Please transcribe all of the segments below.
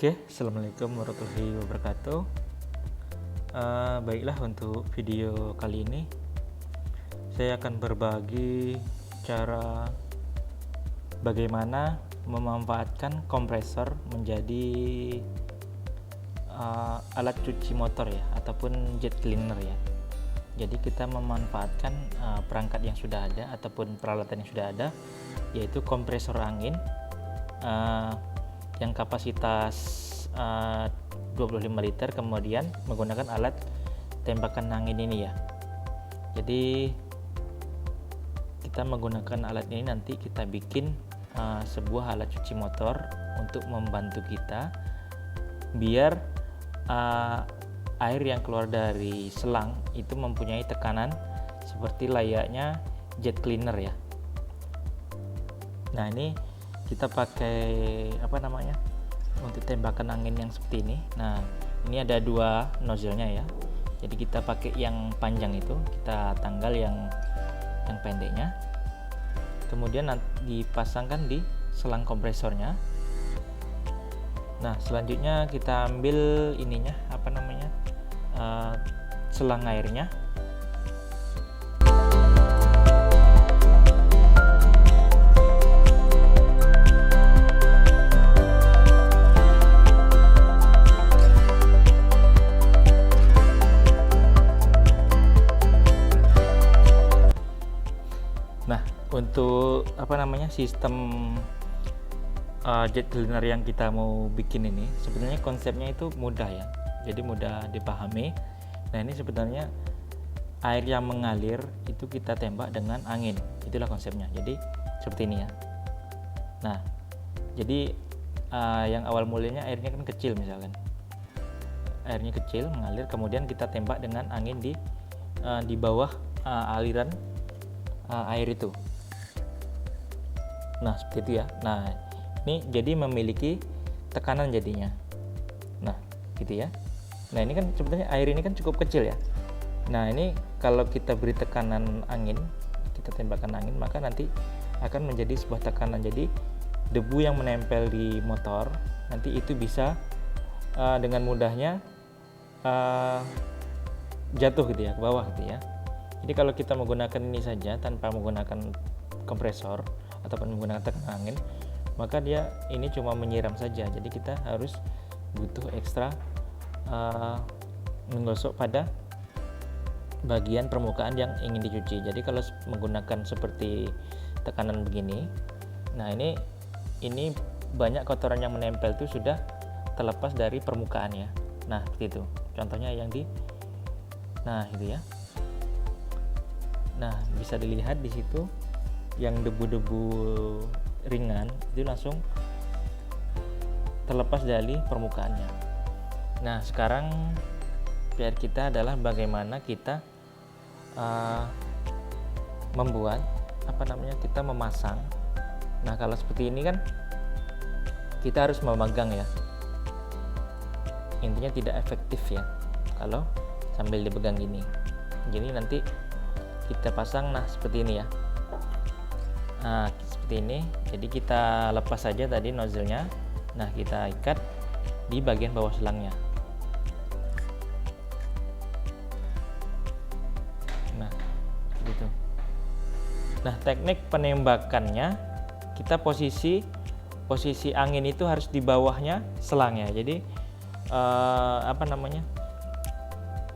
Oke, Assalamualaikum warahmatullahi wabarakatuh. Baiklah, untuk video kali ini saya akan berbagi cara bagaimana memanfaatkan kompresor menjadi alat cuci motor ya, ataupun jet cleaner ya. Jadi kita memanfaatkan perangkat yang sudah ada ataupun peralatan yang sudah ada, yaitu kompresor angin yang kapasitas 25 liter, kemudian menggunakan alat tembakan angin ini ya. Jadi kita menggunakan alat ini, nanti kita bikin sebuah alat cuci motor untuk membantu kita biar air yang keluar dari selang itu mempunyai tekanan seperti layaknya jet cleaner ya. Nah, ini kita pakai untuk tembakan angin yang seperti ini. Nah, ini ada dua nozzle-nya ya. Jadi kita pakai yang panjang itu, kita tanggal yang pendeknya. Kemudian dipasangkan di selang kompresornya. Nah, selanjutnya kita ambil ininya, selang airnya. Nah, untuk sistem jet cleaner yang kita mau bikin ini, sebenarnya konsepnya itu mudah ya, jadi mudah dipahami. Nah, ini sebenarnya air yang mengalir itu kita tembak dengan angin, itulah konsepnya. Jadi seperti ini ya. Nah, jadi yang awal mulanya airnya kan kecil, misalkan airnya kecil mengalir, kemudian kita tembak dengan angin di bawah aliran air itu. Nah, seperti itu ya. Nah, ini jadi memiliki tekanan jadinya. Nah, gitu ya. Nah, ini kan sebenarnya air ini kan cukup kecil ya. Nah, ini kalau kita beri tekanan angin, kita tembakkan angin, maka nanti akan menjadi sebuah tekanan. Jadi debu yang menempel di motor nanti itu bisa dengan mudahnya jatuh gitu ya, ke bawah gitu ya. Jadi kalau kita menggunakan ini saja tanpa menggunakan kompresor ataupun menggunakan tekanan angin, maka dia ini cuma menyiram saja. Jadi kita harus butuh ekstra menggosok pada bagian permukaan yang ingin dicuci. Jadi kalau menggunakan seperti tekanan begini, nah ini banyak kotoran yang menempel itu sudah terlepas dari permukaannya. Nah, seperti itu. Contohnya yang nah itu ya. Nah, bisa dilihat di situ yang debu-debu ringan itu langsung terlepas dari permukaannya. Nah, sekarang PR kita adalah bagaimana kita membuat kita memasang. Nah, kalau seperti ini kan kita harus memegang ya. Intinya tidak efektif ya kalau sambil dipegang gini. Jadi nanti kita pasang, nah seperti ini ya. Nah, seperti ini. Jadi kita lepas saja tadi nozzle-nya. Nah, kita ikat di bagian bawah selangnya. Nah, gitu. Nah, teknik penembakannya, kita posisi angin itu harus di bawahnya selangnya. Jadi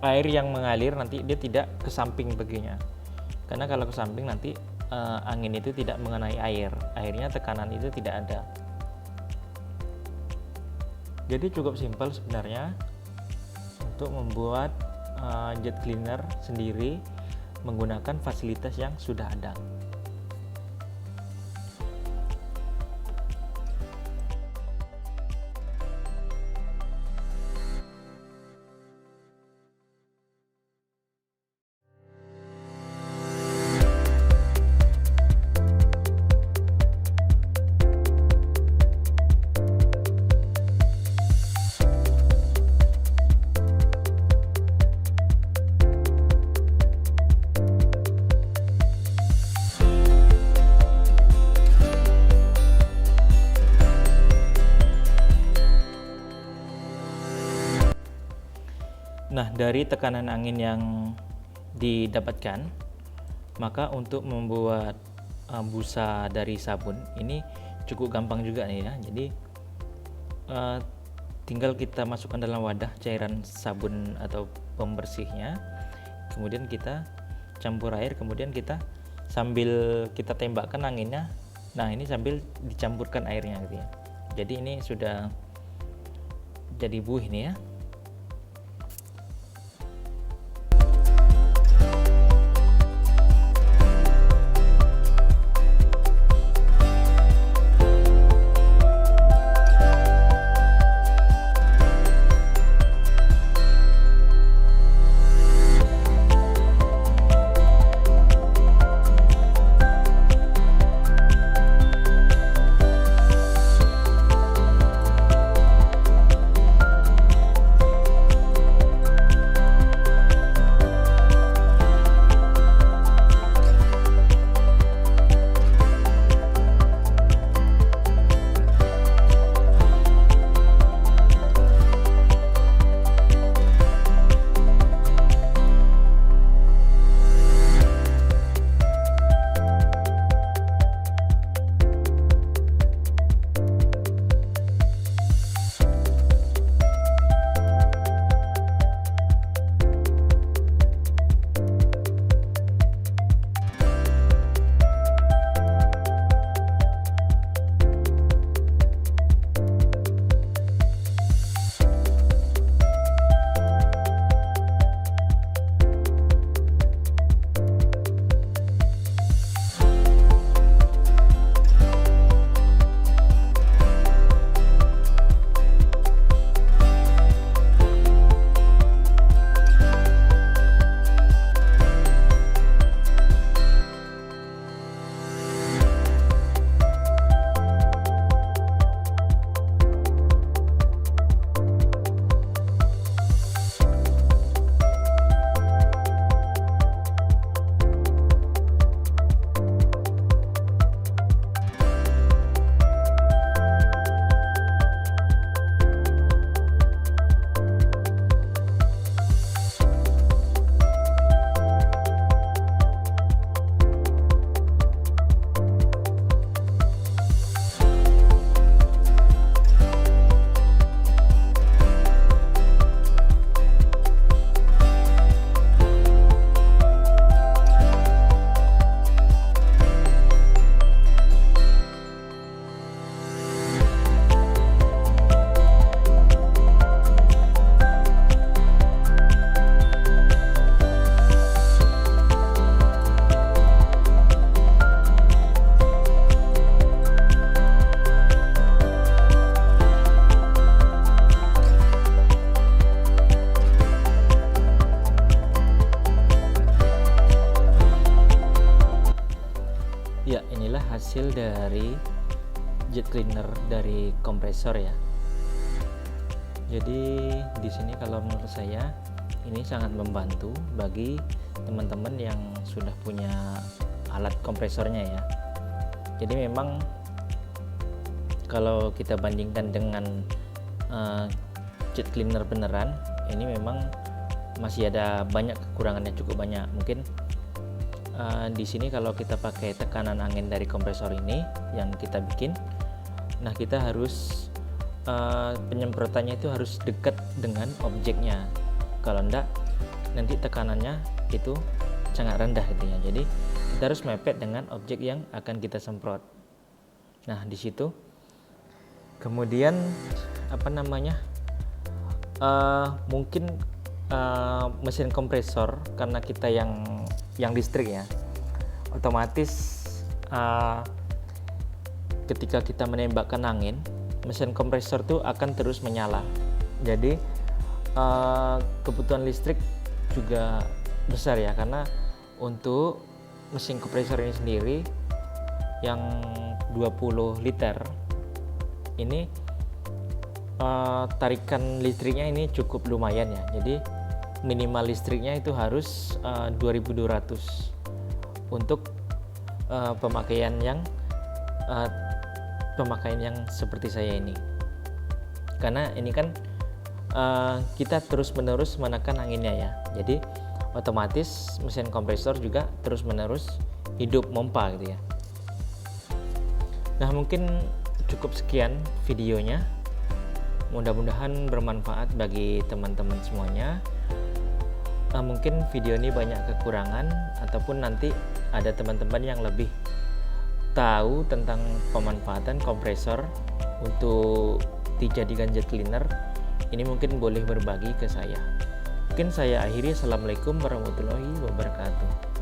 air yang mengalir nanti dia tidak ke samping baginya. Karena kalau ke samping nanti angin itu tidak mengenai airnya tekanan itu tidak ada. Jadi cukup simpel sebenarnya untuk membuat jet cleaner sendiri menggunakan fasilitas yang sudah ada. Nah, dari tekanan angin yang didapatkan, maka untuk membuat busa dari sabun ini cukup gampang juga nih ya. Jadi tinggal kita masukkan dalam wadah cairan sabun atau pembersihnya, kemudian kita campur air, kemudian kita sambil kita tembakkan anginnya. Nah, ini sambil dicampurkan airnya gitu ya. Jadi ini sudah jadi buih nih ya. Ya, inilah hasil dari jet cleaner dari kompresor ya. Jadi di sini kalau menurut saya ini sangat membantu bagi teman-teman yang sudah punya alat kompresornya ya. Jadi memang kalau kita bandingkan dengan jet cleaner beneran, ini memang masih ada banyak kekurangannya, cukup banyak. Mungkin di sini kalau kita pakai tekanan angin dari kompresor ini yang kita bikin, nah kita harus penyemprotannya itu harus dekat dengan objeknya. Kalau enggak, nanti tekanannya itu sangat rendah gitu ya. Jadi kita harus mepet dengan objek yang akan kita semprot. Nah di situ, kemudian mungkin mesin kompresor karena kita yang listrik ya, otomatis ketika kita menembakkan angin, mesin kompresor tuh akan terus menyala. Jadi kebutuhan listrik juga besar ya, karena untuk mesin kompresor ini sendiri yang 20 liter ini tarikan listriknya ini cukup lumayan ya. Jadi minimal listriknya itu harus 2200 untuk pemakaian yang seperti saya ini. Karena ini kan kita terus-menerus menekan anginnya ya. Jadi otomatis mesin kompresor juga terus-menerus hidup pompa gitu ya. Nah, mungkin cukup sekian videonya. Mudah-mudahan bermanfaat bagi teman-teman semuanya. Mungkin video ini banyak kekurangan, ataupun nanti ada teman-teman yang lebih tahu tentang pemanfaatan kompresor untuk dijadikan jet cleaner. Ini mungkin boleh berbagi ke saya. Mungkin saya akhiri. Assalamualaikum warahmatullahi wabarakatuh.